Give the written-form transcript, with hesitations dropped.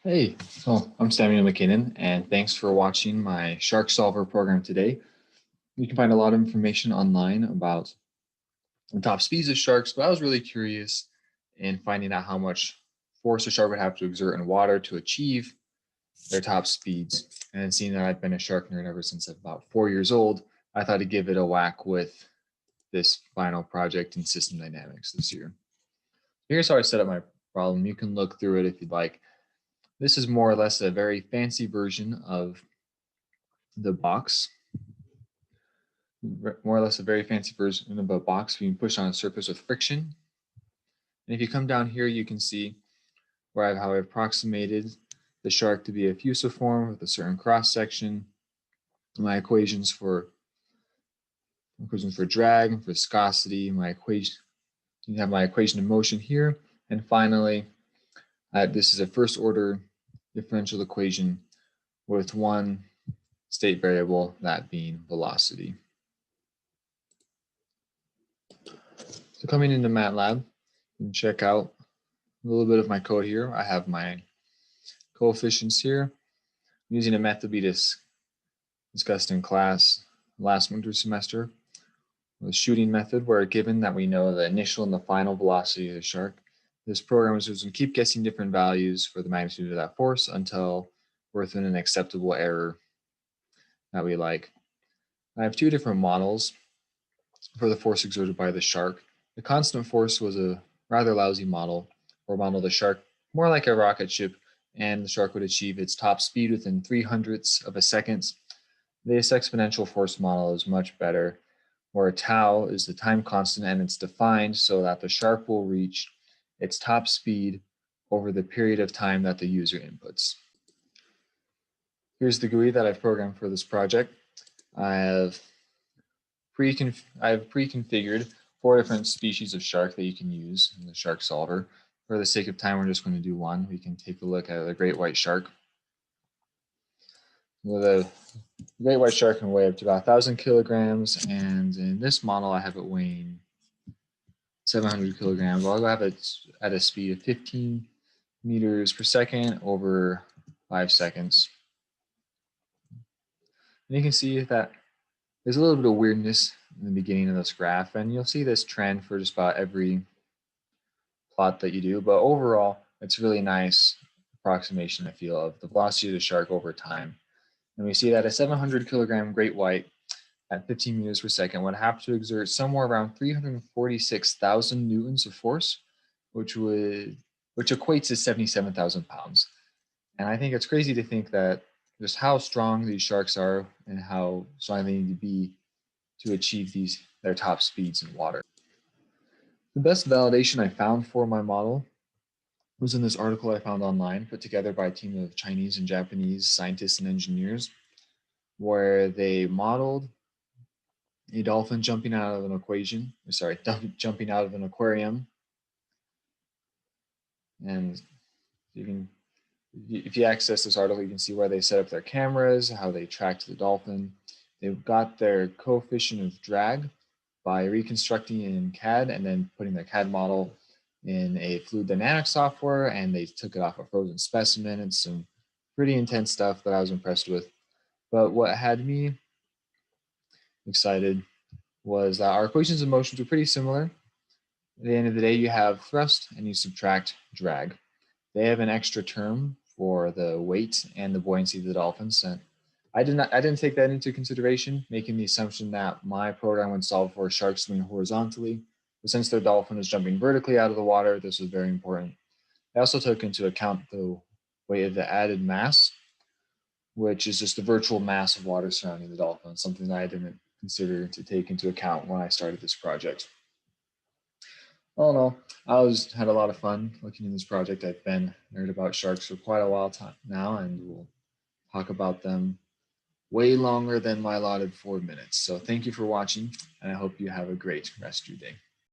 Hey, so I'm Samuel McKinnon, and thanks for watching my Shark Solver program today. You can find a lot of information online about the top speeds of sharks, but I was really curious in finding out how much force a shark would have to exert in water to achieve their top speeds. And seeing that I've been a shark nerd ever since I'm about 4 years old, I thought I'd give it a whack with this final project in system dynamics this year. Here's how I set up my problem. You can look through it if you'd like. This is more or less a very fancy version of the box, more or less a very fancy version of a box being pushed on a surface with friction. And if you come down here, you can see how I approximated the shark to be a fusiform with a certain cross section. My equations for drag and viscosity. You have my equation of motion here, and finally, this is a first order differential equation with one state variable, that being velocity. So coming into MATLAB, you can check out a little bit of my code here. I have my coefficients here. I'm using a method we discussed in class last winter semester, the shooting method, where given that we know the initial and the final velocity of the shark, this program is going to keep guessing different values for the magnitude of that force until we're within an acceptable error that we like. I have two different models for the force exerted by the shark. The constant force was a rather lousy model, or model the shark more like a rocket ship, and the shark would achieve its top speed within 0.03 of a second. This exponential force model is much better, where tau is the time constant and it's defined so that the shark will reach its top speed over the period of time that the user inputs. Here's the GUI that I've programmed for this project. I have pre-configured 4 different species of shark that you can use in the shark solver. For the sake of time, we're just going to do one. We can take a look at the great white shark. The great white shark can weigh up to about 1,000 kilograms, and in this model, I have it weighing 700 kilograms. I'll have it at a speed of 15 meters per second over 5 seconds. And you can see that there's a little bit of weirdness in the beginning of this graph, and you'll see this trend for just about every plot that you do, but overall, it's really nice approximation, I feel, of the velocity of the shark over time. And we see that a 700 kilogram great white at 15 meters per second would have to exert somewhere around 346,000 newtons of force, which equates to 77,000 pounds. And I think it's crazy to think that just how strong these sharks are and how strong they need to be to achieve their top speeds in water. The best validation I found for my model was in this article I found online, put together by a team of Chinese and Japanese scientists and engineers, where they modeled a dolphin jumping out of an jumping out of an aquarium. And if you access this article, you can see where they set up their cameras, how they tracked the dolphin. They've got their coefficient of drag by reconstructing it in CAD and then putting their CAD model in a fluid dynamics software, and they took it off a frozen specimen. It's some pretty intense stuff that I was impressed with. But what had me excited was that our equations of motions are pretty similar. At the end of the day, you have thrust and you subtract drag. They have an extra term for the weight and the buoyancy of the dolphins. And I didn't take that into consideration, making the assumption that my program would solve for sharks swimming horizontally. But since their dolphin is jumping vertically out of the water, this was very important. I also took into account the weight of the added mass, which is just the virtual mass of water surrounding the dolphin, something that I didn't consider to take into account when I started this project. All in all, I had a lot of fun looking at this project. I've been nerd about sharks for quite a while now, and we'll talk about them way longer than my allotted 4 minutes. So thank you for watching, and I hope you have a great rest of your day.